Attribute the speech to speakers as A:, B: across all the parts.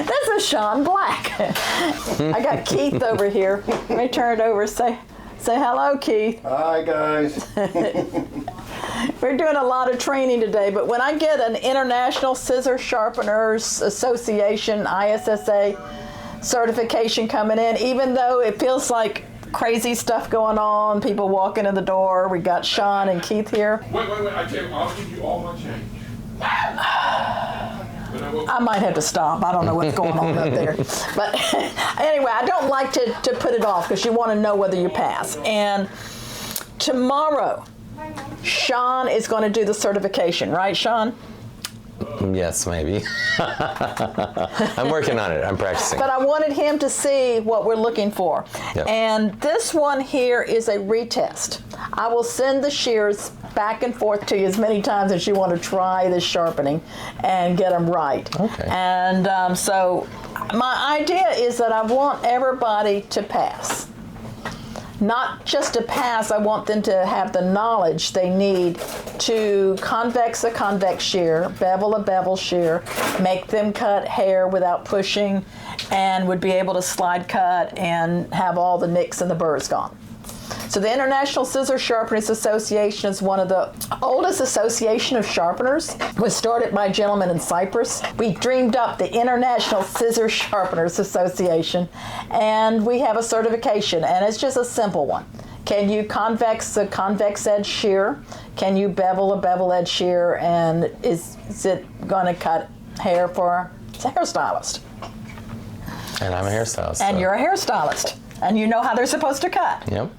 A: This is Shawn Black. I got Keith over here. Let me turn it over. Say hello, Keith.
B: Hi, guys.
A: We're doing a lot of training today, but when I get an International Scissor Sharpeners Association, ISSA certification coming in, even though it feels like crazy stuff going on, people walking in the door, we got Shawn and Keith here.
C: Wait, I tell you, I'll give you all my change.
A: I might have to stop. I don't know what's going on up there. But anyway, I don't like to put it off because you want to know whether you pass. And tomorrow, Shawn is going to do the certification, right, Shawn?
D: Yes, maybe. I'm working on it. I'm practicing.
A: But I wanted him to see what we're looking for.
D: Yep.
A: And this one here is a retest. I will send the shears back and forth to you as many times as you want to try this sharpening and get them right.
D: Okay.
A: And so my idea is that I want everybody to pass. Not just to pass, I want them to have the knowledge they need to convex a convex shear, bevel a bevel shear, make them cut hair without pushing, and would be able to slide cut and have all the nicks and the burrs gone. So the International Scissor Sharpeners Association is one of the oldest association of sharpeners. It was started by a gentleman in Cyprus. We dreamed up the International Scissor Sharpeners Association, and we have a certification, and it's just a simple one. Can you convex a convex edge shear? Can you bevel a bevel edge shear? And is it going to cut hair for a hairstylist?
D: And I'm a hairstylist.
A: And
D: so.
A: you're a hairstylist, and you know how they're supposed to cut.
D: Yep.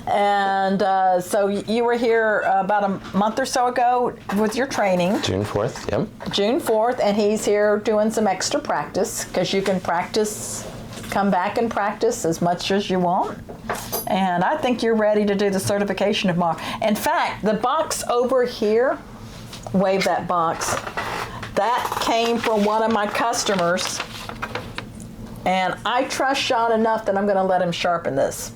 A: And so you were here about a month or so ago with your training.
D: June 4th, yep.
A: June 4th, and he's here doing some extra practice because you can practice, come back and practice as much as you want. And I think you're ready to do the certification tomorrow. In fact, the box over here, wave that box, that came from one of my customers. And I trust Shawn enough that I'm going to let him sharpen this.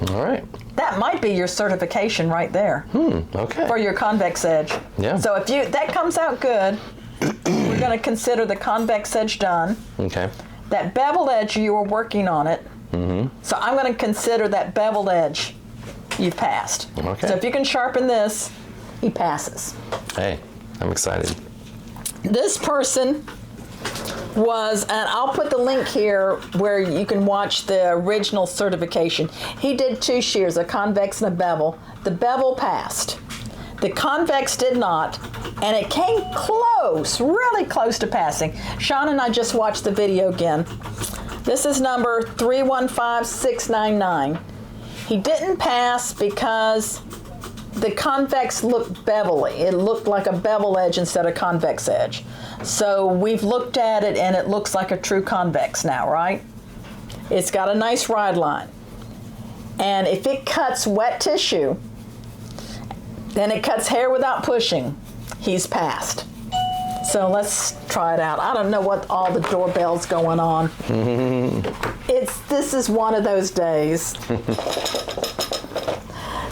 D: All right.
A: That might be your certification right there.
D: Okay.
A: For your convex edge.
D: Yeah.
A: So if that comes out good, we're going to consider the convex edge done.
D: Okay.
A: That bevel edge, you were working on it. So I'm going to consider that bevel edge you've passed.
D: Okay.
A: So if you can sharpen this, he passes.
D: Hey, I'm excited.
A: This person was, and I'll put the link here where you can watch the original certification. He did 2 shears, a convex and a bevel. The bevel passed. The convex did not, and it came close, really close to passing. Shawn and I just watched the video again. This is number 315699. He didn't pass because the convex looked bevelly. It looked like a bevel edge instead of convex edge. So we've looked at it and it looks like a true convex now, right? It's got a nice ride line. And if it cuts wet tissue, then it cuts hair without pushing, he's passed. So let's try it out. I don't know what all the doorbells going on. This is one of those days.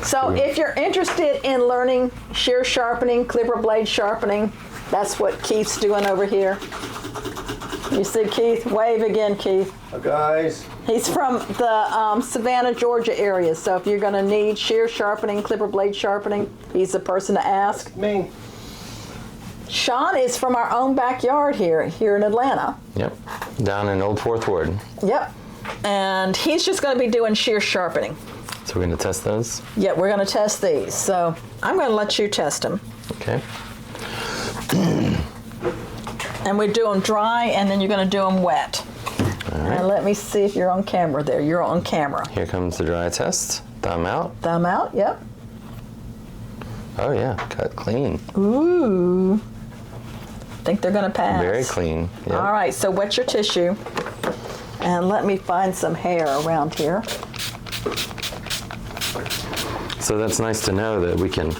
A: So if you're interested in learning shear sharpening, clipper blade sharpening, that's what Keith's doing over here. You see Keith? Wave again, Keith.
B: Hi, guys.
A: He's from the Savannah, Georgia area. So if you're going to need shear sharpening, clipper blade sharpening, he's the person to ask.
B: Me.
A: Shawn is from our own backyard here in Atlanta.
D: Yep. Down in Old Fourth Ward.
A: Yep. And he's just going to be doing shear sharpening.
D: So we're going to test those?
A: Yeah, we're going to test these. So I'm going to let you test them.
D: Okay.
A: And we do them dry, and then you're going to do them wet.
D: All right.
A: And let me see if you're on camera there. You're on camera.
D: Here comes the dry test. Thumb out.
A: Thumb out, yep.
D: Oh yeah, cut clean.
A: Ooh. Think they're going to pass.
D: Very clean. Yep.
A: All right, so wet your tissue. And let me find some hair around here.
D: So that's nice to know that we can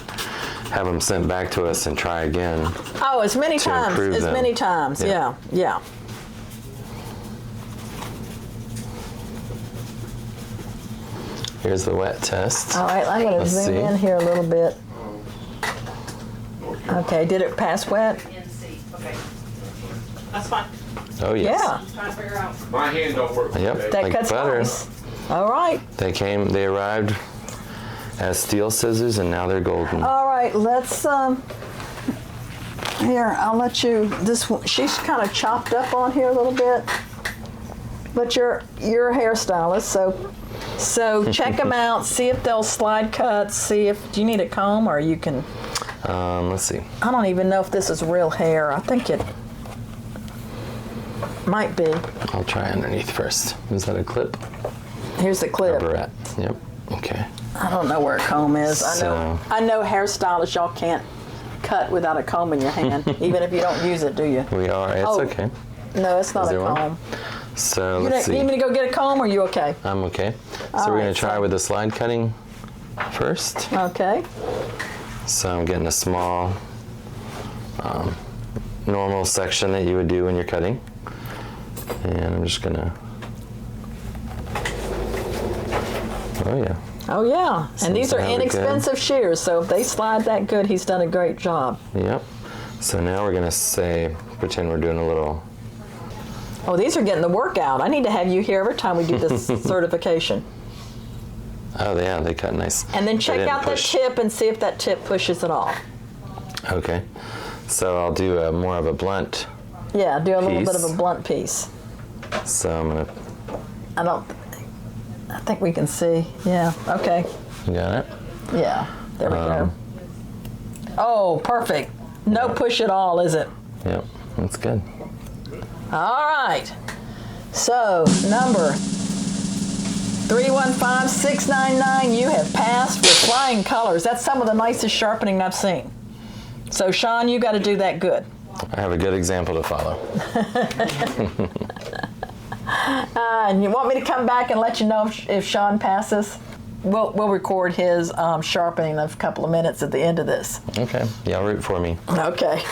D: have them sent back to us and try again.
A: Oh, as many times.
D: improve
A: As
D: them.
A: many times,
D: Yeah.
A: yeah.
D: Here's the wet test.
A: All right, I'm going to
D: Let's
A: zoom
D: see.
A: in here a little bit. Okay, did it pass wet?
E: NC. Okay. That's fine.
D: Oh, yes.
A: Yeah,
C: My hand don't work today.
D: Yep,
A: that
D: like
A: cuts
D: butter.
A: nice. All right.
D: They arrived as steel scissors, and now they're golden.
A: All right, let's, here, I'll let you, this one, she's kind of chopped up on here a little bit. But you're a hairstylist, so check them out, see if they'll slide cut, see if, do you need a comb or you can,
D: Let's see.
A: I don't even know if this is real hair. I think it might be.
D: I'll try underneath first. Is that a clip?
A: Here's the clip.
D: Rubberette. Yep. Okay.
A: I don't know where a comb is. I know hairstylists, y'all can't cut without a comb in your hand, even if you don't use it, do you?
D: We are. It's okay.
A: No, it's not
D: Is
A: a
D: there one?
A: comb.
D: So
A: You
D: let's
A: need
D: see.
A: me to go get a comb, or are you okay?
D: I'm okay. So
A: All
D: we're
A: right,
D: gonna try
A: so-
D: with the slide cutting first.
A: Okay.
D: So I'm getting a small, normal section that you would do when you're cutting, and I'm just gonna. Oh yeah.
A: Oh yeah, and these are
D: Sounds
A: inexpensive shears, so if they slide that good, he's done a great job.
D: Yep. So now we're gonna pretend we're doing a little.
A: Oh, these are getting the workout. I need to have you here every time we do this certification.
D: Oh yeah, they cut nice.
A: And then
D: They
A: check
D: didn't
A: out that
D: push.
A: tip and see if that tip pushes at all.
D: Okay. So I'll do more of a blunt.
A: Yeah, do a little bit
D: Piece.
A: of a blunt piece.
D: So I'm gonna.
A: I think we can see. Yeah, okay.
D: You got it.
A: Yeah, there we go. Oh, perfect. No push at all, is it?
D: Yep. That's good.
A: All right. So, number 315699, you have passed with flying colors. That's some of the nicest sharpening I've seen. So, Shawn, you got to do that good.
D: I have a good example to follow.
A: And you want me to come back and let you know if Shawn passes? We'll record his sharpening of a couple of minutes at the end of this.
D: Okay. Y'all root for me.
A: Okay.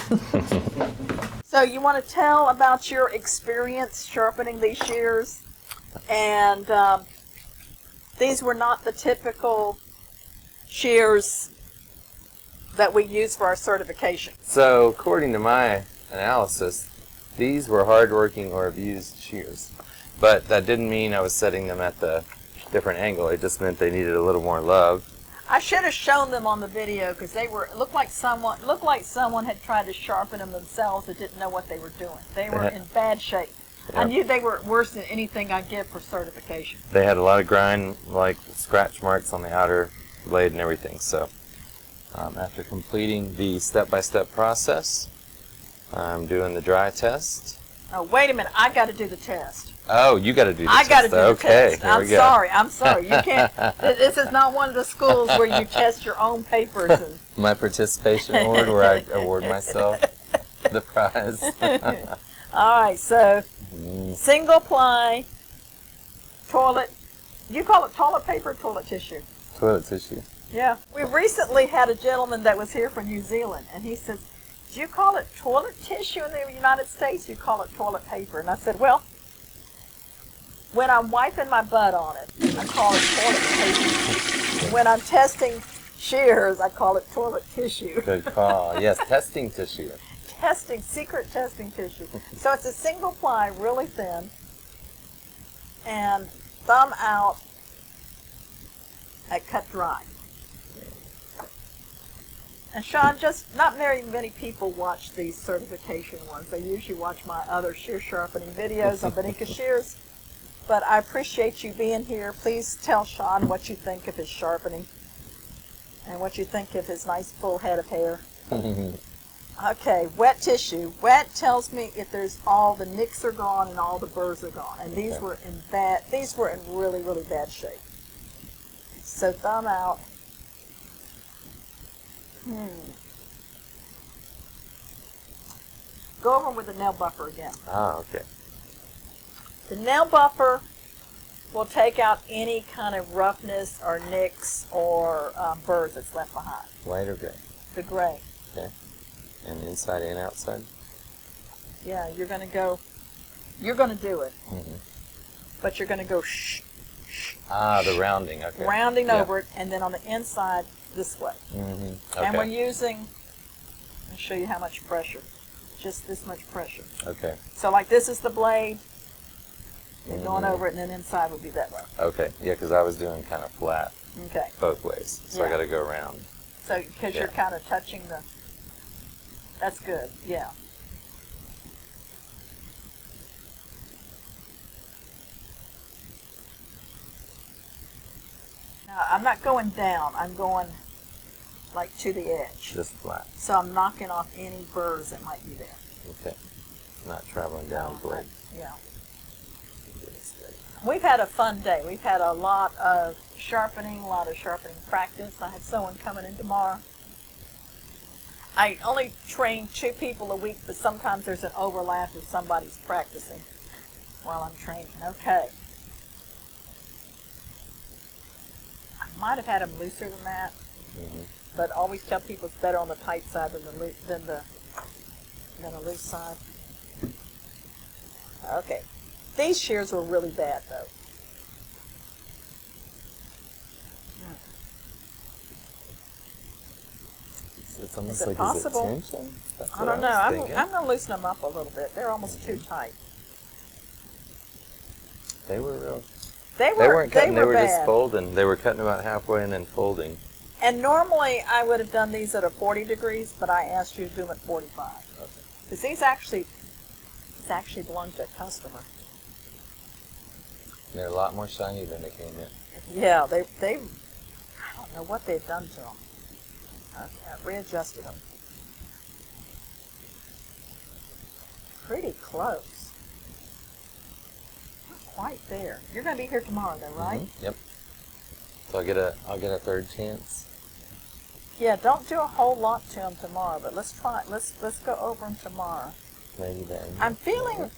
A: So you want to tell about your experience sharpening these shears, and these were not the typical shears that we use for our certification.
D: So, according to my analysis, these were hardworking or abused shears. But that didn't mean I was setting them at the different angle. It just meant they needed a little more love.
A: I should have shown them on the video because they were looked like someone had tried to sharpen them themselves that didn't know what they were doing. They were in bad shape. I
D: Yep.
A: knew they were worse than anything I give for certification.
D: They had a lot of grind, like scratch marks on the outer blade and everything. So, after completing the step-by-step process, I'm doing the dry test.
A: Oh, wait a minute. I got to do the test.
D: Oh, you got to do the
A: I
D: test.
A: got to do the
D: Okay,
A: test.
D: here
A: I'm
D: we go.
A: sorry. I'm sorry. You can't. This is not one of the schools where you test your own papers. And,
D: My participation award, where I award myself the prize.
A: all right. So, single ply toilet. You call it toilet paper or toilet tissue?
D: Toilet tissue.
A: Yeah. We recently had a gentleman that was here from New Zealand, and he says, "Do you call it toilet tissue in the United States? You call it toilet paper?" And I said, "Well, when I'm wiping my butt on it, I call it toilet paper. When I'm testing shears, I call it toilet tissue."
D: Good call. Yes, testing tissue.
A: Secret testing tissue. So it's a single ply, really thin, and thumb out at cut dry. And Shawn, just not very many people watch these certification ones. They usually watch my other shear sharpening videos on Benica Shears. But I appreciate you being here. Please tell Shawn what you think of his sharpening and what you think of his nice full head of hair. Okay, wet tissue. Wet tells me if there's all the nicks are gone and all the burrs are gone. And these were in really, really bad shape. So thumb out. Go over with the nail buffer again.
D: Ah, okay.
A: The nail buffer will take out any kind of roughness or nicks or burrs that's left behind.
D: White or gray?
A: The gray.
D: Okay. And inside and outside?
A: Yeah, you're going to do it. But you're going to go shh.
D: Ah, the rounding, okay.
A: Rounding
D: Yeah.
A: over it, and then on the inside this way.
D: Okay.
A: And we're using, I'll show you how much pressure. just this much pressure.
D: Okay.
A: So like this is the blade. You're going over it, and then inside would be that way.
D: Okay. Yeah, because I was doing kind of flat
A: Okay.
D: both ways, so I
A: Yeah.
D: got to go around.
A: So because you're kind of touching the. That's good. Yeah. Now, I'm not going down. I'm going like to the edge.
D: Just flat.
A: So I'm knocking off any burrs that might be there.
D: Okay. Not traveling down the blade.
A: Yeah. We've had a fun day. We've had a lot of sharpening practice. I had someone coming in tomorrow. I only train 2 people a week, but sometimes there's an overlap if somebody's practicing while I'm training. Okay. I might have had them looser than that, but always tell people it's better on the tight side than the loose side. Okay. These shears were really bad, though.
D: It's almost
A: Is it
D: like
A: possible?
D: is it tension? That's
A: I
D: what
A: don't know.
D: was
A: I'm
D: thinking.
A: going to loosen them up a little bit. They're almost too tight.
D: They were real.
A: They
D: weren't cutting. They were
A: bad.
D: just folding. They were cutting about halfway and then folding.
A: And normally I would have done these at a 40 degrees, but I asked you to do them at 45. Because these actually belong to a customer.
D: They're a lot more shiny than they came in.
A: Yeah, they I don't know what they've done to them. I readjusted them. Pretty close. Not quite there. You're going to be here tomorrow, though, right?
D: Yep. So I'll get a third chance.
A: Yeah, don't do a whole lot to them tomorrow, but let's try. Let's go over them tomorrow.
D: Maybe then.
A: I'm feeling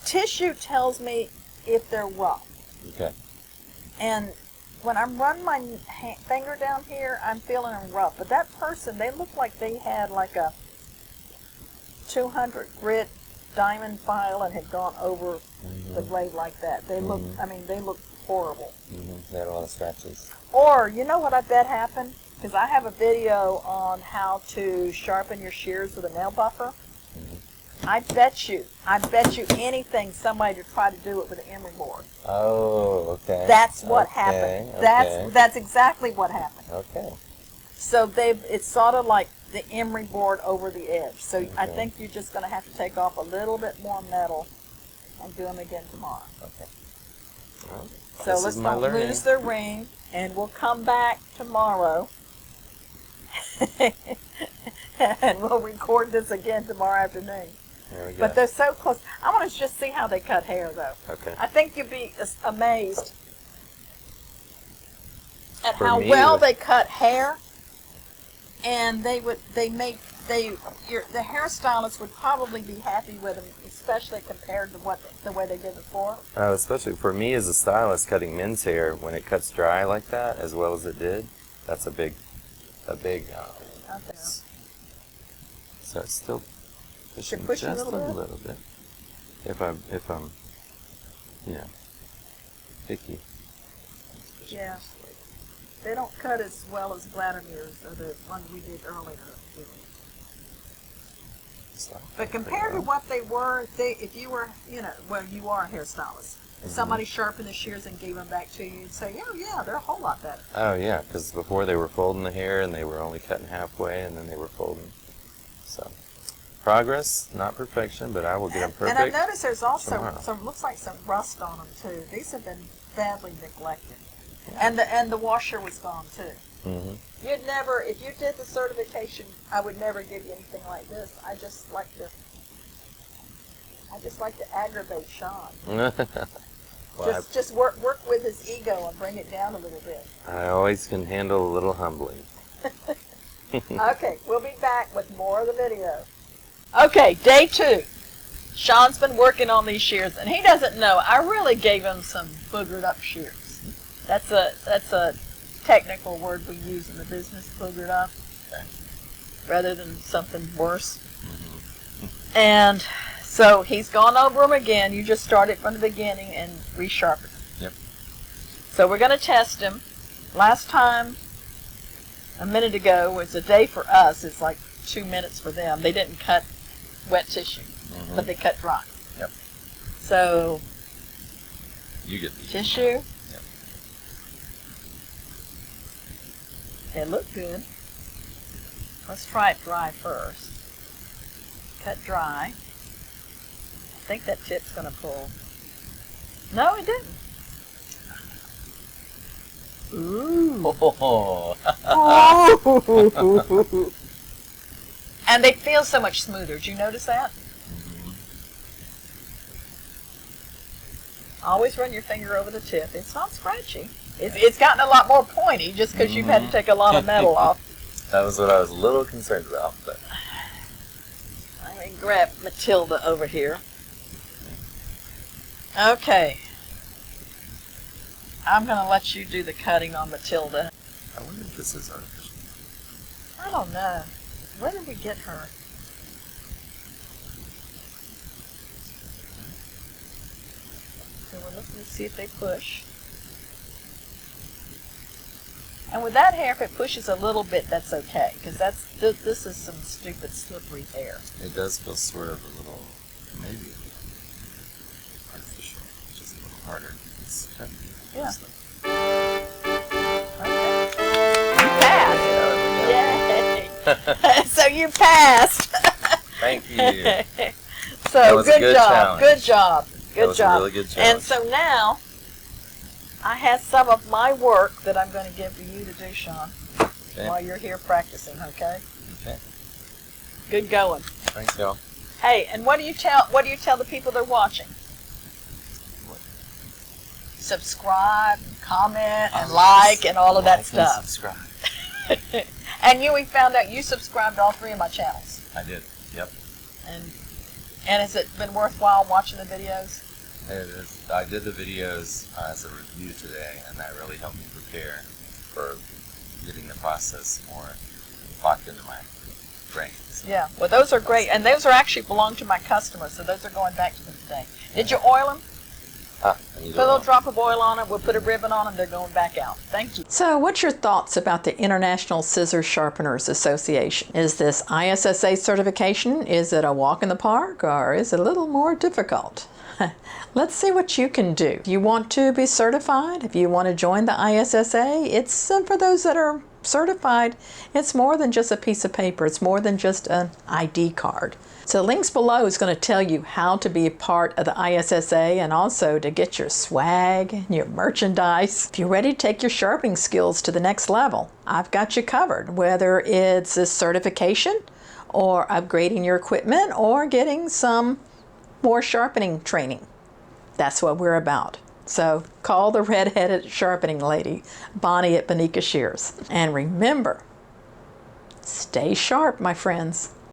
A: tissue tells me if they're rough.
D: Okay.
A: And when I'm running my finger down here, I'm feeling them rough. But that person, they look like they had like a 200 grit diamond file and had gone over the blade like that. They look, I mean, they look horrible.
D: They had a lot of scratches.
A: Or, you know what I bet happened? Because I have a video on how to sharpen your shears with a nail buffer. I bet you anything somebody to try to do it with an emery board.
D: Oh, okay.
A: That's what happened.
D: Okay.
A: That's exactly what happened.
D: Okay.
A: So it's sort of like the emery board over the edge. So I think you're just going to have to take off a little bit more metal and do them again tomorrow.
D: Okay. Well,
A: So let's not lose the ring, and we'll come back tomorrow. And we'll record this again tomorrow afternoon.
D: There we go.
A: But they're so close. I want to just see how they cut hair, though.
D: Okay.
A: I think you'd be amazed at
D: For
A: how
D: me,
A: well they cut hair. And the hairstylist would probably be happy with them, especially compared to the way they did before.
D: Especially for me as a stylist, cutting men's hair when it cuts dry like that, as well as it did, that's a big.
A: Okay.
D: So it's still pushing
A: pushing
D: just
A: a little
D: bit. If I'm, picky.
A: Yeah. They don't cut as well as Vladimir's, or the one we did earlier. But compared to what they were, if you were, you are a hairstylist. If somebody sharpened the shears and gave them back to you, you'd say, yeah, they're a whole lot better.
D: Oh yeah, because before they were folding the hair and they were only cutting halfway and then they were folding. So progress, not perfection, but I will get them perfect.
A: And I noticed there's also
D: tomorrow.
A: looks like some rust on them too. These have been badly neglected. And the washer was gone too. You'd never, if you did the certification, I would never give you anything like this. I just like to aggravate Shawn.
D: Well,
A: just work with his ego and bring it down a little bit.
D: I always can handle a little humbling.
A: Okay, we'll be back with more of the video. Okay, day 2. Shawn's been working on these shears, and he doesn't know. I really gave him some boogered up shears. That's a technical word we use in the business, boogered up, rather than something worse. And so he's gone over them again. You just started from the beginning and resharpened them.
D: Yep.
A: So we're going to test him. Last time, a minute ago, was a day for us. It's like 2 minutes for them. They didn't cut wet tissue, but they cut dry.
D: Yep.
A: So,
D: You get the
A: tissue.
D: Yep.
A: It looked good. Let's try it dry first. Cut dry. I think that tip's going to pull. No, it didn't. Ooh.
D: Oh.
A: And they feel so much smoother. Did you notice that? Always run your finger over the tip. It's not scratchy. It's gotten a lot more pointy just because you've had to take a lot of metal off.
D: That was what I was a little concerned about. But
A: Let me grab Matilda over here. Okay. I'm going to let you do the cutting on Matilda.
D: I wonder if this is artificial.
A: I don't know. Where did we get her? So we're looking to see if they push. And with that hair, if it pushes a little bit, that's okay, because this is some stupid slippery hair.
D: It does feel sort of a little, maybe artificial, just a little harder. It's kind of
A: Yeah.
D: stuff.
A: Okay. You passed. Yay! So you passed.
D: Thank you.
A: So
D: That was a
A: good
D: good
A: job.
D: challenge.
A: Good job.
D: That
A: Good
D: was
A: job.
D: a really good challenge.
A: And so now I have some of my work that I'm going to give to you to do, Shawn,
D: Okay.
A: while you're here practicing. Okay.
D: Okay.
A: Good going.
D: Thanks, y'all.
A: Hey, and what do you tell the people they're watching?
D: What?
A: Subscribe, comment, and like, and all of that
D: Like and
A: stuff.
D: subscribe.
A: And we found out you subscribed to all 3 of my channels.
D: I did. Yep.
A: And has it been worthwhile watching the videos?
D: It is. I did the videos as a review today, and that really helped me prepare for getting the process more locked into my brain. So,
A: Yeah. Well, those are great, and those are actually belong to my customers, so those are going back to them today. Did you oil them?
D: I need
A: Put a little drop of oil on it. We'll put a ribbon on them. They're going back out. Thank you. So what's your thoughts about the International Scissor Sharpeners Association? Is this ISSA certification? Is it a walk in the park, or is it a little more difficult? Let's see what you can do. If you want to be certified, if you want to join the ISSA, it's for those that are certified. It's more than just a piece of paper. It's more than just an ID card. So links below is going to tell you how to be a part of the ISSA and also to get your swag and your merchandise. If you're ready to take your sharpening skills to the next level, I've got you covered, whether it's a certification or upgrading your equipment or getting some more sharpening training. That's what we're about. So call the red-headed sharpening lady, Bonnie at Bonica Shears. And remember, stay sharp, my friends.